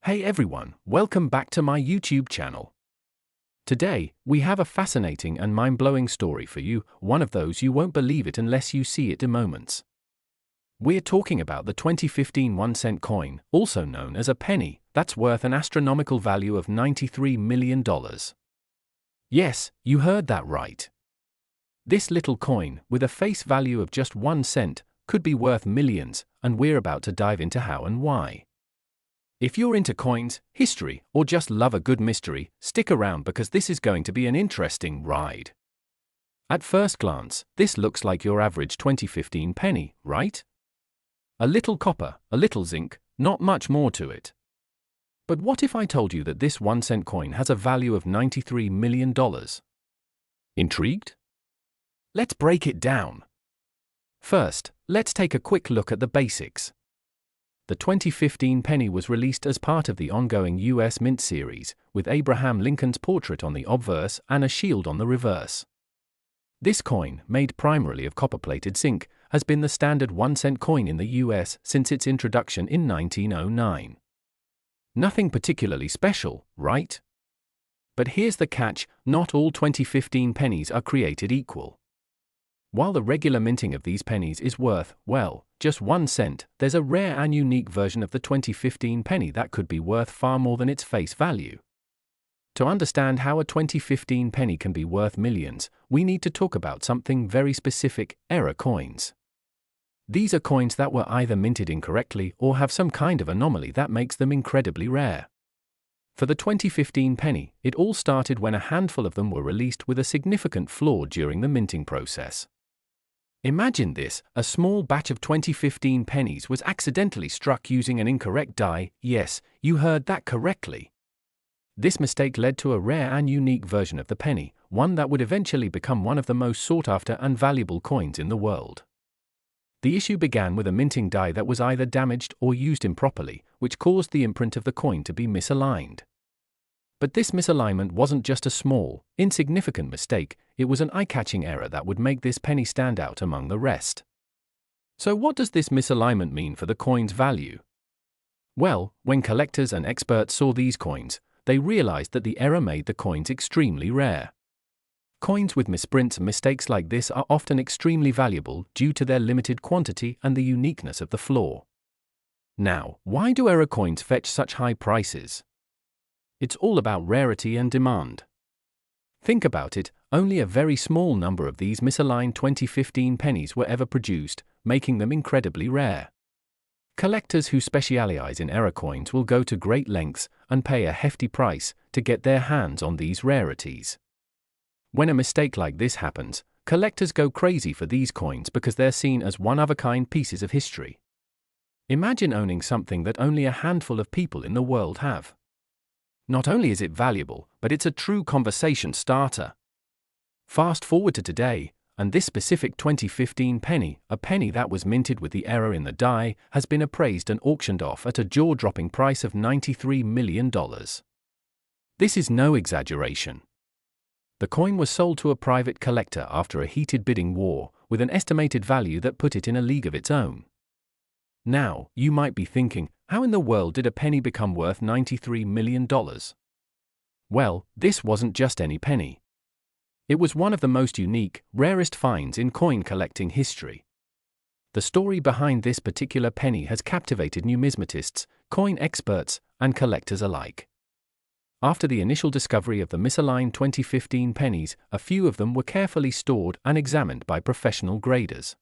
Hey everyone, welcome back to my YouTube channel. Today, we have a fascinating and mind-blowing story for you, one of those you won't believe it unless you see it in moments. We're talking about the 2015 1-cent coin, also known as a penny, that's worth an astronomical value of $93 million. Yes, you heard that right. This little coin, with a face value of just 1 cent, could be worth millions, and we're about to dive into how and why. If you're into coins, history, or just love a good mystery, stick around because this is going to be an interesting ride. At first glance, this looks like your average 2015 penny, right? A little copper, a little zinc, not much more to it. But what if I told you that this 1-cent coin has a value of $93 million? Intrigued? Let's break it down. First, let's take a quick look at the basics. The 2015 penny was released as part of the ongoing U.S. Mint series, with Abraham Lincoln's portrait on the obverse and a shield on the reverse. This coin, made primarily of copper-plated zinc, has been the standard 1-cent coin in the U.S. since its introduction in 1909. Nothing particularly special, right? But here's the catch: not all 2015 pennies are created equal. While the regular minting of these pennies is worth, well, just 1 cent, there's a rare and unique version of the 2015 penny that could be worth far more than its face value. To understand how a 2015 penny can be worth millions, we need to talk about something very specific: error coins. These are coins that were either minted incorrectly or have some kind of anomaly that makes them incredibly rare. For the 2015 penny, it all started when a handful of them were released with a significant flaw during the minting process. Imagine this: a small batch of 2015 pennies was accidentally struck using an incorrect die. Yes, you heard that correctly. This mistake led to a rare and unique version of the penny, one that would eventually become one of the most sought-after and valuable coins in the world. The issue began with a minting die that was either damaged or used improperly, which caused the imprint of the coin to be misaligned. But this misalignment wasn't just a small, insignificant mistake, it was an eye-catching error that would make this penny stand out among the rest. So what does this misalignment mean for the coin's value? Well, when collectors and experts saw these coins, they realized that the error made the coins extremely rare. Coins with misprints and mistakes like this are often extremely valuable due to their limited quantity and the uniqueness of the flaw. Now, why do error coins fetch such high prices? It's all about rarity and demand. Think about it: only a very small number of these misaligned 2015 pennies were ever produced, making them incredibly rare. Collectors who specialize in error coins will go to great lengths and pay a hefty price to get their hands on these rarities. When a mistake like this happens, collectors go crazy for these coins because they're seen as one-of-a-kind pieces of history. Imagine owning something that only a handful of people in the world have. Not only is it valuable, but it's a true conversation starter. Fast forward to today, and this specific 2015 penny, a penny that was minted with the error in the die, has been appraised and auctioned off at a jaw-dropping price of $93 million. This is no exaggeration. The coin was sold to a private collector after a heated bidding war, with an estimated value that put it in a league of its own. Now, you might be thinking, how in the world did a penny become worth $93 million? Well, this wasn't just any penny. It was one of the most unique, rarest finds in coin collecting history. The story behind this particular penny has captivated numismatists, coin experts, and collectors alike. After the initial discovery of the misaligned 2015 pennies, a few of them were carefully stored and examined by professional graders.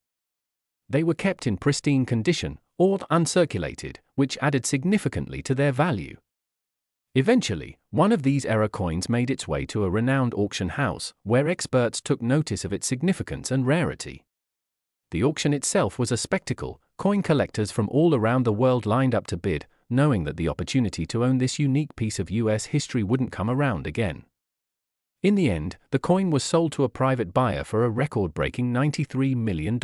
They were kept in pristine condition, or uncirculated, which added significantly to their value. Eventually, one of these error coins made its way to a renowned auction house, where experts took notice of its significance and rarity. The auction itself was a spectacle. Coin collectors from all around the world lined up to bid, knowing that the opportunity to own this unique piece of U.S. history wouldn't come around again. In the end, the coin was sold to a private buyer for a record-breaking $93 million.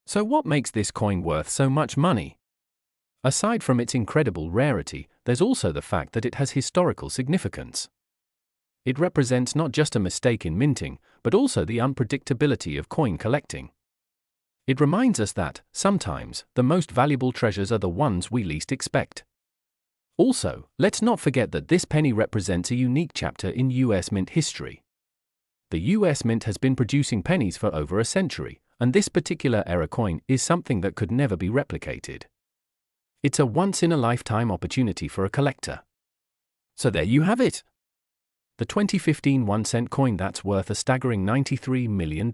So what makes this coin worth so much money? Aside from its incredible rarity, there's also the fact that it has historical significance. It represents not just a mistake in minting, but also the unpredictability of coin collecting. It reminds us that, sometimes, the most valuable treasures are the ones we least expect. Also, let's not forget that this penny represents a unique chapter in US Mint history. The US Mint has been producing pennies for over a century, and this particular era coin is something that could never be replicated. It's a once-in-a-lifetime opportunity for a collector. So there you have it. The 2015 1-cent coin that's worth a staggering $93 million.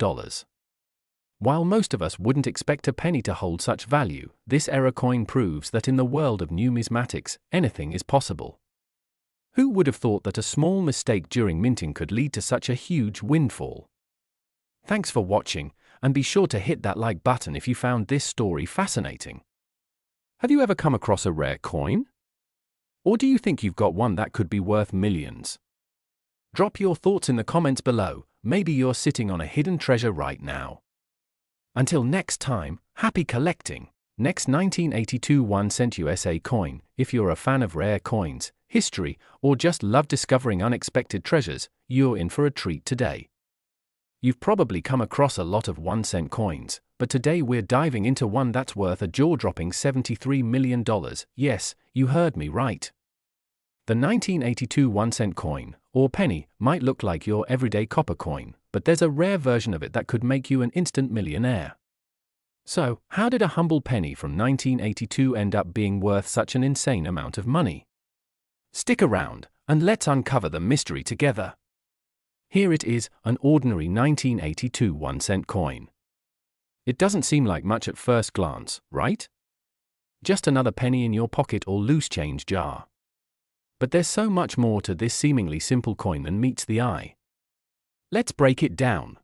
While most of us wouldn't expect a penny to hold such value, this era coin proves that in the world of numismatics, anything is possible. Who would have thought that a small mistake during minting could lead to such a huge windfall? Thanks for watching, and be sure to hit that like button if you found this story fascinating. Have you ever come across a rare coin? Or do you think you've got one that could be worth millions? Drop your thoughts in the comments below. Maybe you're sitting on a hidden treasure right now. Until next time, happy collecting. Next 1982 1-cent USA coin. If you're a fan of rare coins, history, or just love discovering unexpected treasures, you're in for a treat today. You've probably come across a lot of 1-cent coins, but today we're diving into one that's worth a jaw-dropping $73 million. Yes, you heard me right. The 1982 1-cent coin, or penny, might look like your everyday copper coin, but there's a rare version of it that could make you an instant millionaire. So, how did a humble penny from 1982 end up being worth such an insane amount of money? Stick around, and let's uncover the mystery together. Here it is, an ordinary 1982 1-cent coin. It doesn't seem like much at first glance, right? Just another penny in your pocket or loose change jar. But there's so much more to this seemingly simple coin than meets the eye. Let's break it down.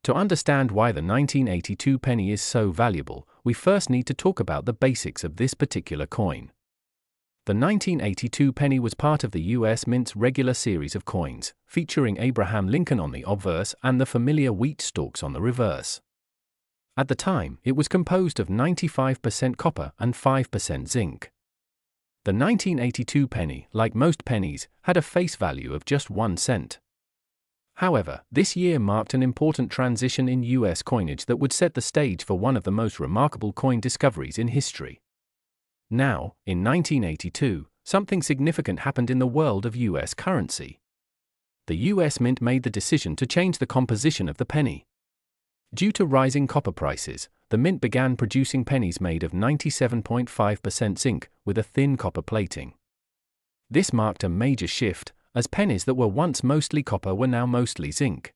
To understand why the 1982 penny is so valuable, we first need to talk about the basics of this particular coin. The 1982 penny was part of the US Mint's regular series of coins, featuring Abraham Lincoln on the obverse and the familiar wheat stalks on the reverse. At the time, it was composed of 95% copper and 5% zinc. The 1982 penny, like most pennies, had a face value of just 1 cent. However, this year marked an important transition in US coinage that would set the stage for one of the most remarkable coin discoveries in history. Now, in 1982, something significant happened in the world of US currency. The US Mint made the decision to change the composition of the penny. Due to rising copper prices, the Mint began producing pennies made of 97.5% zinc with a thin copper plating. This marked a major shift, as pennies that were once mostly copper were now mostly zinc.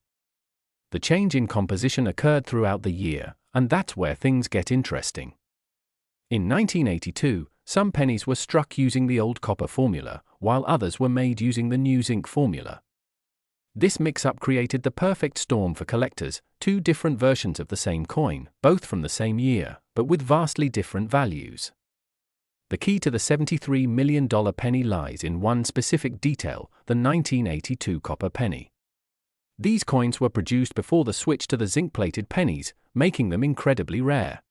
The change in composition occurred throughout the year, and that's where things get interesting. In 1982, some pennies were struck using the old copper formula, while others were made using the new zinc formula. This mix-up created the perfect storm for collectors, two different versions of the same coin, both from the same year, but with vastly different values. The key to the $73 million penny lies in one specific detail, the 1982 copper penny. These coins were produced before the switch to the zinc-plated pennies, making them incredibly rare.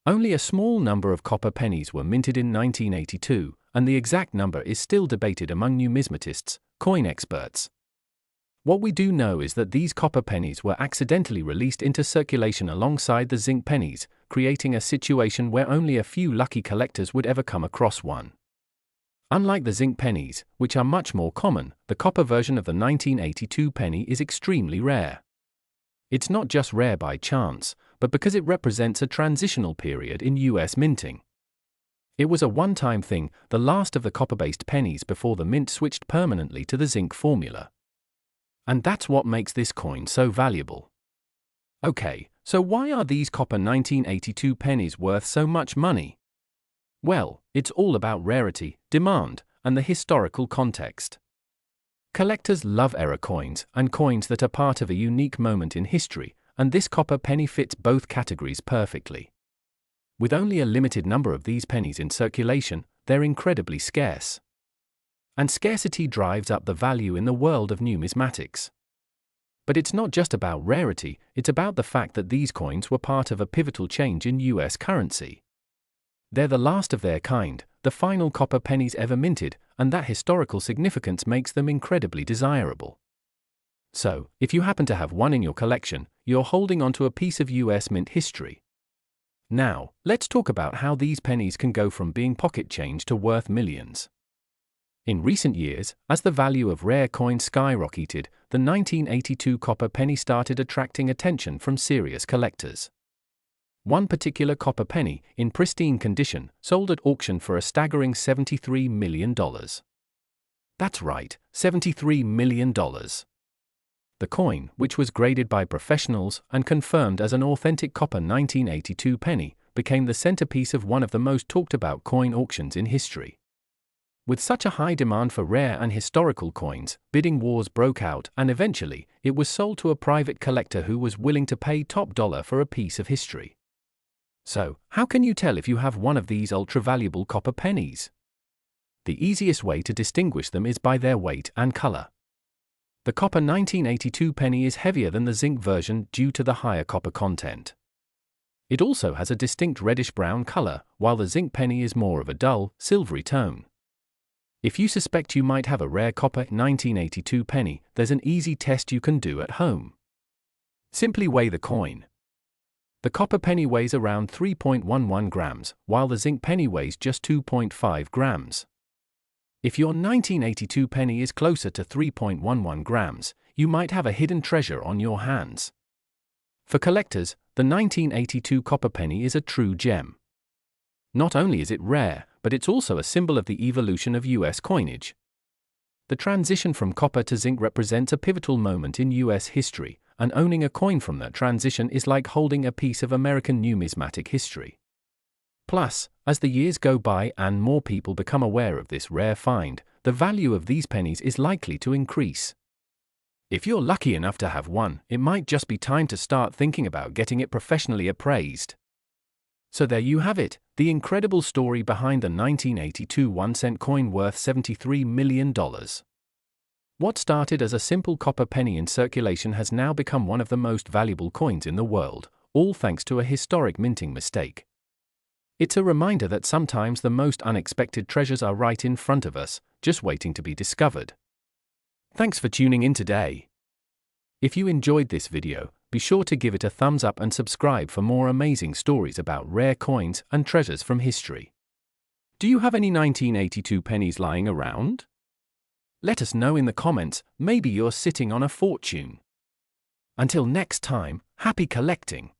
Only a small number of copper pennies were minted in 1982, and the exact number is still debated among numismatists, coin experts. What we do know is that these copper pennies were accidentally released into circulation alongside the zinc pennies, creating a situation where only a few lucky collectors would ever come across one. Unlike the zinc pennies, which are much more common, the copper version of the 1982 penny is extremely rare. It's not just rare by chance, but because it represents a transitional period in US minting. It was a one-time thing, the last of the copper-based pennies before the mint switched permanently to the zinc formula. And that's what makes this coin so valuable. Okay, so why are these copper 1982 pennies worth so much money? Well, it's all about rarity, demand, and the historical context. Collectors love era coins and coins that are part of a unique moment in history, and this copper penny fits both categories perfectly. With only a limited number of these pennies in circulation, they're incredibly scarce. And scarcity drives up the value in the world of numismatics. But it's not just about rarity, it's about the fact that these coins were part of a pivotal change in US currency. They're the last of their kind, the final copper pennies ever minted, and that historical significance makes them incredibly desirable. So, if you happen to have one in your collection, you're holding onto a piece of US mint history. Now, let's talk about how these pennies can go from being pocket change to worth millions. In recent years, as the value of rare coins skyrocketed, the 1982 copper penny started attracting attention from serious collectors. One particular copper penny, in pristine condition, sold at auction for a staggering $73 million. That's right, $73 million. The coin, which was graded by professionals and confirmed as an authentic copper 1982 penny, became the centerpiece of one of the most talked about coin auctions in history. With such a high demand for rare and historical coins, bidding wars broke out, and eventually, it was sold to a private collector who was willing to pay top dollar for a piece of history. So, how can you tell if you have one of these ultra-valuable copper pennies? The easiest way to distinguish them is by their weight and color. The copper 1982 penny is heavier than the zinc version due to the higher copper content. It also has a distinct reddish-brown color, while the zinc penny is more of a dull, silvery tone. If you suspect you might have a rare copper 1982 penny, there's an easy test you can do at home. Simply weigh the coin. The copper penny weighs around 3.11 grams, while the zinc penny weighs just 2.5 grams. If your 1982 penny is closer to 3.11 grams, you might have a hidden treasure on your hands. For collectors, the 1982 copper penny is a true gem. Not only is it rare, but it's also a symbol of the evolution of US coinage. The transition from copper to zinc represents a pivotal moment in US history, and owning a coin from that transition is like holding a piece of American numismatic history. Plus, as the years go by and more people become aware of this rare find, the value of these pennies is likely to increase. If you're lucky enough to have one, it might just be time to start thinking about getting it professionally appraised. So there you have it, the incredible story behind the 1982 1-cent coin worth $73 million. What started as a simple copper penny in circulation has now become one of the most valuable coins in the world, all thanks to a historic minting mistake. It's a reminder that sometimes the most unexpected treasures are right in front of us, just waiting to be discovered. Thanks for tuning in today. If you enjoyed this video, be sure to give it a thumbs up and subscribe for more amazing stories about rare coins and treasures from history. Do you have any 1982 pennies lying around? Let us know in the comments, maybe you're sitting on a fortune. Until next time, happy collecting!